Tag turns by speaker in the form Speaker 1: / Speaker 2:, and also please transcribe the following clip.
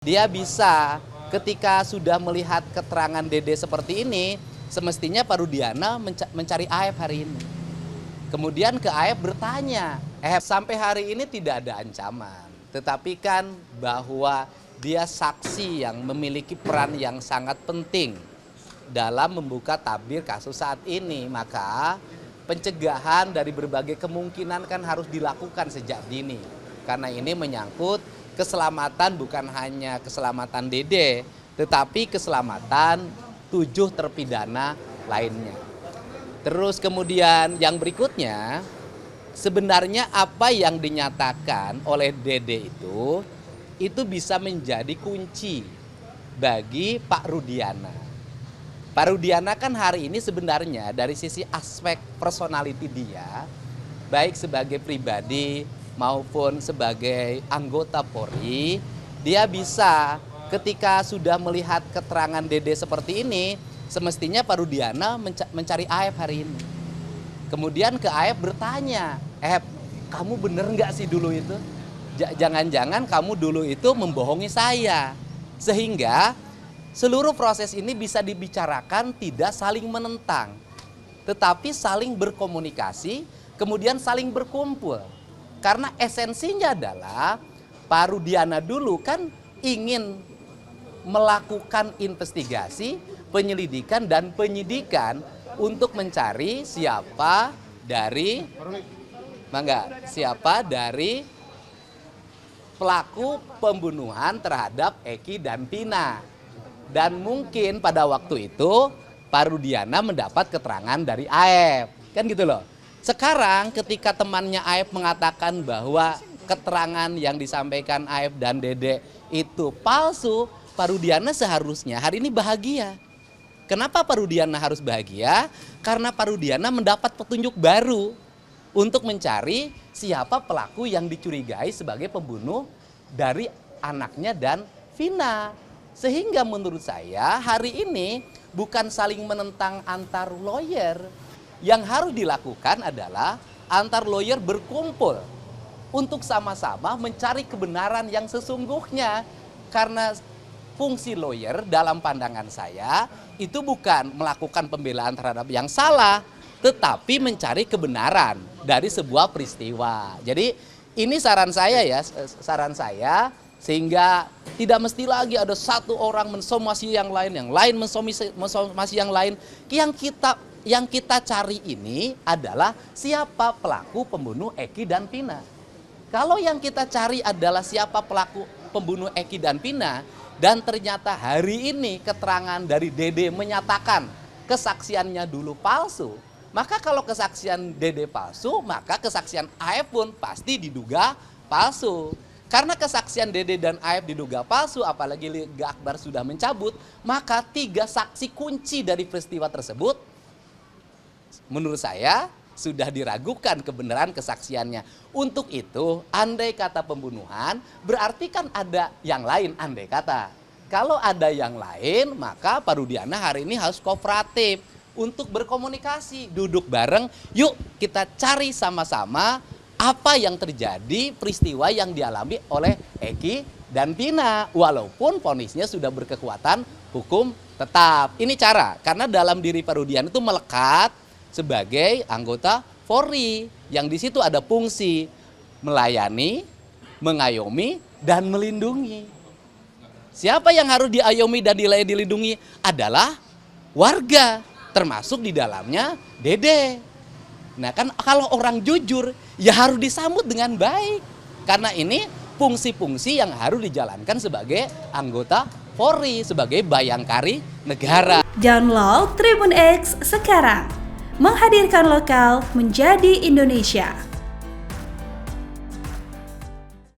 Speaker 1: Dia bisa ketika sudah melihat keterangan Dede seperti ini, semestinya Pak Rudiana mencari Aep hari ini. Kemudian ke Aep bertanya, sampai hari ini tidak ada ancaman. Tetapi kan bahwa dia saksi yang memiliki peran yang sangat penting dalam membuka tabir kasus saat ini. Maka pencegahan dari berbagai kemungkinan kan harus dilakukan sejak dini. Karena ini menyangkut keselamatan, bukan hanya keselamatan Dede, tetapi keselamatan 7 terpidana lainnya. Terus kemudian yang berikutnya, sebenarnya apa yang dinyatakan oleh Dede itu bisa menjadi kunci bagi Pak Rudiana. Pak Rudiana kan hari ini sebenarnya dari sisi aspek personality dia, baik sebagai pribadi maupun sebagai anggota Polri, dia bisa ketika sudah melihat keterangan Dede seperti ini, semestinya Pak Rudiana mencari Aep hari ini. Kemudian ke Aep bertanya, kamu bener nggak sih dulu itu? Jangan-jangan kamu dulu itu membohongi saya. Sehingga seluruh proses ini bisa dibicarakan tidak saling menentang, tetapi saling berkomunikasi, kemudian saling berkumpul. Karena esensinya adalah Pak Rudiana dulu kan ingin melakukan investigasi, penyelidikan dan penyidikan untuk mencari siapa dari pelaku pembunuhan terhadap Eki dan Vina. Dan mungkin pada waktu itu Pak Rudiana mendapat keterangan dari Aep, kan gitu loh. Sekarang ketika temannya Aep mengatakan bahwa keterangan yang disampaikan Aep dan Dede itu palsu, Pak Rudiana seharusnya hari ini bahagia. Kenapa Pak Rudiana harus bahagia? Karena Pak Rudiana mendapat petunjuk baru untuk mencari siapa pelaku yang dicurigai sebagai pembunuh dari anaknya dan Vina. Sehingga menurut saya hari ini bukan saling menentang antar lawyer. Yang harus dilakukan adalah antar lawyer berkumpul untuk sama-sama mencari kebenaran yang sesungguhnya. Karena fungsi lawyer dalam pandangan saya itu bukan melakukan pembelaan terhadap yang salah, tetapi mencari kebenaran dari sebuah peristiwa. Jadi ini saran saya ya, sehingga tidak mesti lagi ada satu orang mensomasi yang lain mensomasi yang lain. Yang kita cari ini adalah siapa pelaku pembunuh Eki dan Vina. Kalau yang kita cari adalah siapa pelaku pembunuh Eki dan Vina, dan ternyata hari ini keterangan dari Dede menyatakan kesaksiannya dulu palsu, maka kalau kesaksian Dede palsu, maka kesaksian Aep pun pasti diduga palsu. Karena kesaksian Dede dan Aep diduga palsu, apalagi Liga Akbar sudah mencabut, maka 3 saksi kunci dari peristiwa tersebut menurut saya sudah diragukan kebenaran kesaksiannya. Untuk itu, andai kata pembunuhan, berarti kan ada yang lain andai kata. Kalau ada yang lain, maka Pak Rudiana hari ini harus kooperatif untuk berkomunikasi. Duduk bareng, yuk kita cari sama-sama apa yang terjadi peristiwa yang dialami oleh Eki dan Vina. Walaupun vonisnya sudah berkekuatan hukum tetap. Ini cara, karena dalam diri Pak Rudiana itu melekat sebagai anggota Polri yang di situ ada fungsi melayani, mengayomi, dan melindungi. Siapa yang harus diayomi dan dilindungi adalah warga, termasuk di dalamnya Dede. Nah kan kalau orang jujur ya harus disambut dengan baik, karena ini fungsi-fungsi yang harus dijalankan sebagai anggota Polri, sebagai bayangkari negara.
Speaker 2: Download Tribun X sekarang. Menghadirkan lokal menjadi Indonesia.